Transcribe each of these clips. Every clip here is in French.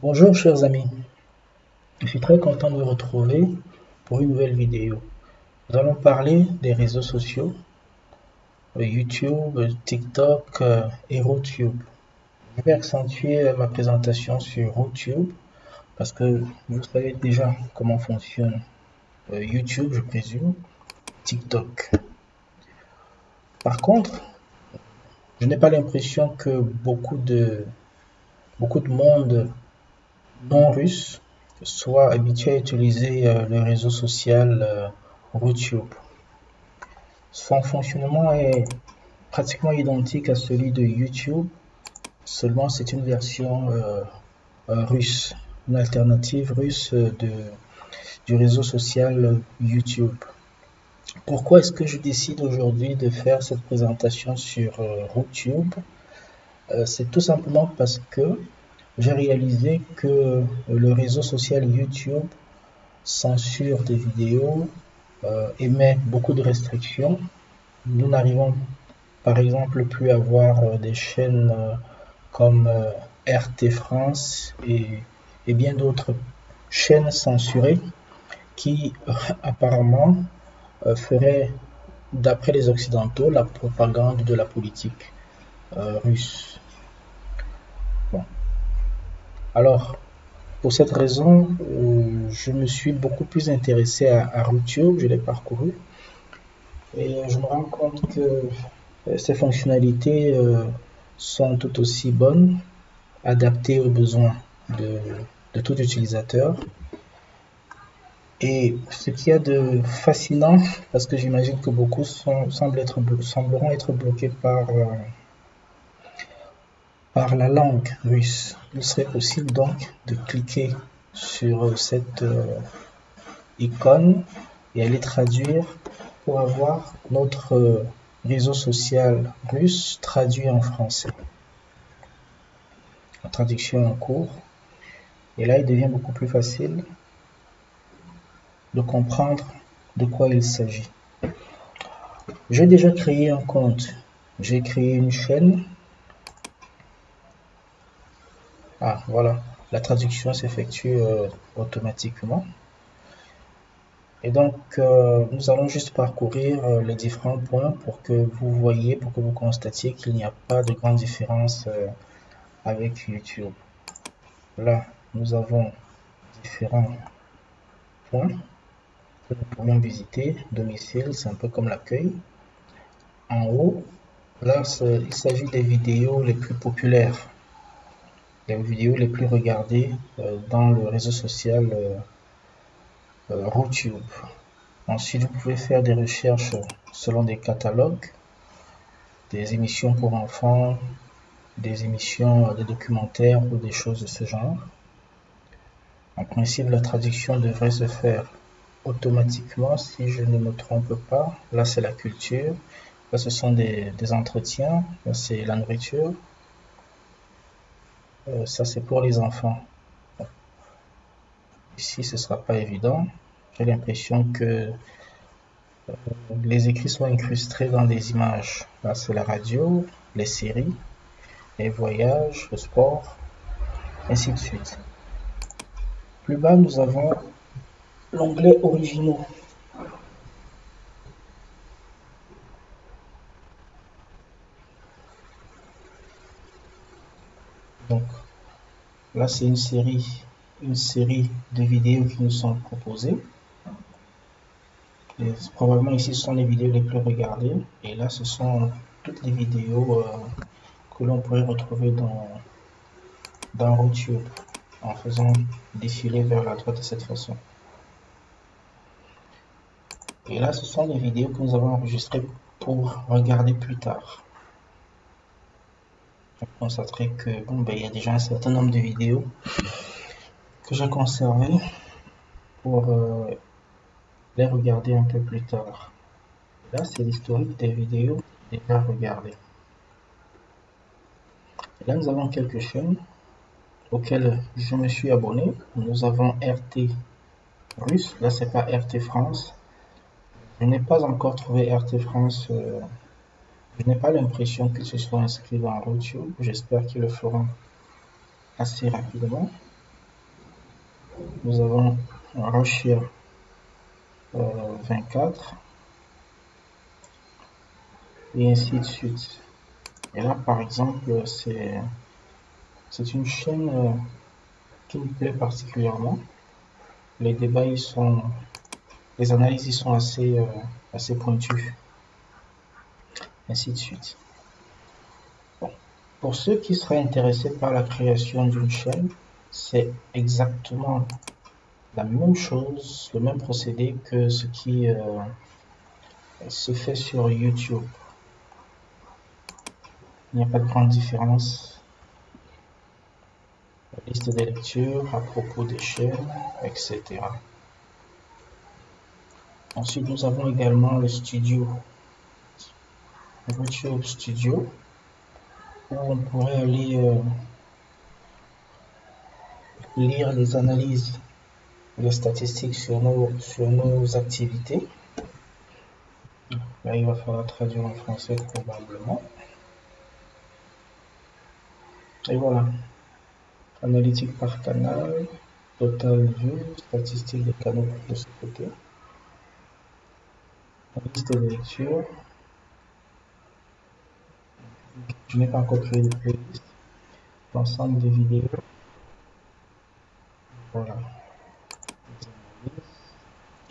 Bonjour chers amis, je suis très content de vous retrouver pour une nouvelle vidéo. Nous allons parler des réseaux sociaux, YouTube, TikTok et RootTube. Je vais accentuer ma présentation sur RootTube parce que vous savez déjà comment fonctionne YouTube, je présume, TikTok. Par contre, je n'ai pas l'impression que beaucoup de monde non russe soit habitué à utiliser le réseau social RootTube. Son fonctionnement est pratiquement identique à celui de YouTube, seulement c'est une version russe, une alternative russe du réseau social YouTube. Pourquoi est-ce que je décide aujourd'hui de faire cette présentation sur RootTube? C'est tout simplement parce que j'ai réalisé que le réseau social YouTube censure des vidéos, émet beaucoup de restrictions. Nous n'arrivons par exemple plus à voir des chaînes comme RT France et bien d'autres chaînes censurées qui apparemment feraient, d'après les Occidentaux, la propagande de la politique russe. Bon. Alors, pour cette raison, je me suis beaucoup plus intéressé à RootTube, je l'ai parcouru et je me rends compte que ces fonctionnalités sont tout aussi bonnes, adaptées aux besoins de tout utilisateur. Et ce qu'il y a de fascinant, parce que j'imagine que beaucoup sembleront être bloqués par la langue russe. Il serait possible donc de cliquer sur cette icône et aller traduire pour avoir notre réseau social russe traduit en français. La traduction est en cours. Et là, il devient beaucoup plus facile de comprendre de quoi il s'agit. J'ai déjà créé un compte. J'ai créé une chaîne. Ah, voilà. La traduction s'effectue automatiquement. Et donc, nous allons juste parcourir les différents points pour que vous voyez, pour que vous constatiez qu'il n'y a pas de grande différence avec YouTube. Là, nous avons différents points que nous pourrions visiter. Domicile, c'est un peu comme l'accueil. En haut, là, il s'agit des vidéos les plus populaires, les vidéos les plus regardées dans le réseau social RootTube. Ensuite, vous pouvez faire des recherches selon des catalogues, des émissions pour enfants, des émissions, des documentaires ou des choses de ce genre. En principe, la traduction devrait se faire automatiquement si je ne me trompe pas. Là, c'est la culture. Là, ce sont des entretiens. Là, c'est la nourriture. Ça, c'est pour les enfants. Ici, ce ne sera pas évident. J'ai l'impression que les écrits sont incrustés dans des images. Là, c'est la radio, les séries, les voyages, le sport, ainsi de suite. Plus bas, nous avons l'onglet originaux. Donc, là, c'est une série de vidéos qui nous sont proposées. Et probablement ici, ce sont les vidéos les plus regardées. Et là, ce sont toutes les vidéos que l'on pourrait retrouver dans RootTube en faisant défiler vers la droite de cette façon. Et là, ce sont les vidéos que nous avons enregistrées pour regarder plus tard. Vous constaterez que bon, il y a déjà un certain nombre de vidéos que j'ai conservées pour les regarder un peu plus tard. Là, c'est l'historique des vidéos déjà regardées. Et là, nous avons quelques chaînes auxquelles je me suis abonné. Nous avons RT Russe. Là, c'est pas RT France. Je n'ai pas encore trouvé RT France. Je n'ai pas l'impression qu'ils se soient inscrits dans RootTube. J'espère qu'ils le feront assez rapidement. nous avons Russia 24 et ainsi de suite. Et là, par exemple, c'est une chaîne qui me plaît particulièrement. Les débats y sont, les analyses y sont assez pointues, ainsi de suite. Bon. Pour ceux qui seraient intéressés par la création d'une chaîne, c'est exactement la même chose, le même procédé que ce qui se fait sur YouTube. Il n'y a pas de grande différence. La liste des lectures à propos des chaînes, etc. Ensuite, nous avons également le studio, YouTube Studio, où on pourrait aller lire les analyses, les statistiques sur nos activités. Là, il va falloir traduire en français probablement. Et voilà. Analytique par canal, total vue, statistiques des canaux de ce côté. Liste des lectures. Je n'ai pas encore créé de playlist. L'ensemble des vidéos. Voilà.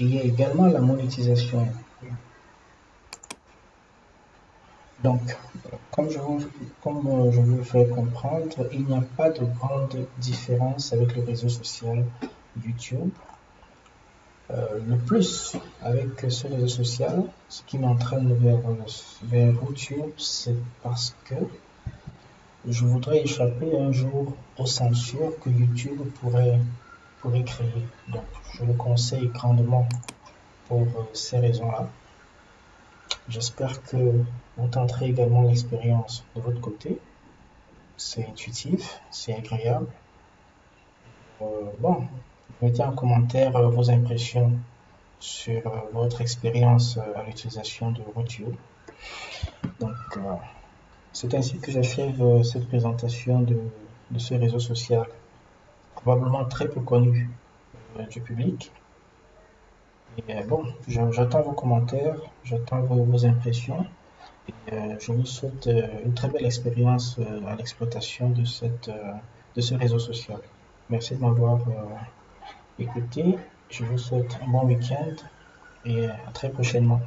Il y a également la monétisation. Donc, comme je vous le fais comprendre, il n'y a pas de grande différence avec le réseau social YouTube. Le plus avec ce réseau social, ce qui m'entraîne vers YouTube, c'est parce que je voudrais échapper un jour aux censures que YouTube pourrait créer. Donc, je le conseille grandement pour ces raisons-là. J'espère que vous tenterez également l'expérience de votre côté. C'est intuitif, c'est agréable. Bon, mettez en commentaire vos impressions sur votre expérience à l'utilisation de YouTube. Donc, c'est ainsi que j'achève cette présentation de ce réseau social, probablement très peu connu du public. Et bon, j'attends vos commentaires, j'attends vos impressions. Et je vous souhaite une très belle expérience à l'exploitation de ce réseau social. Merci de m'avoir écouté. Je vous souhaite un bon week-end et à très prochainement.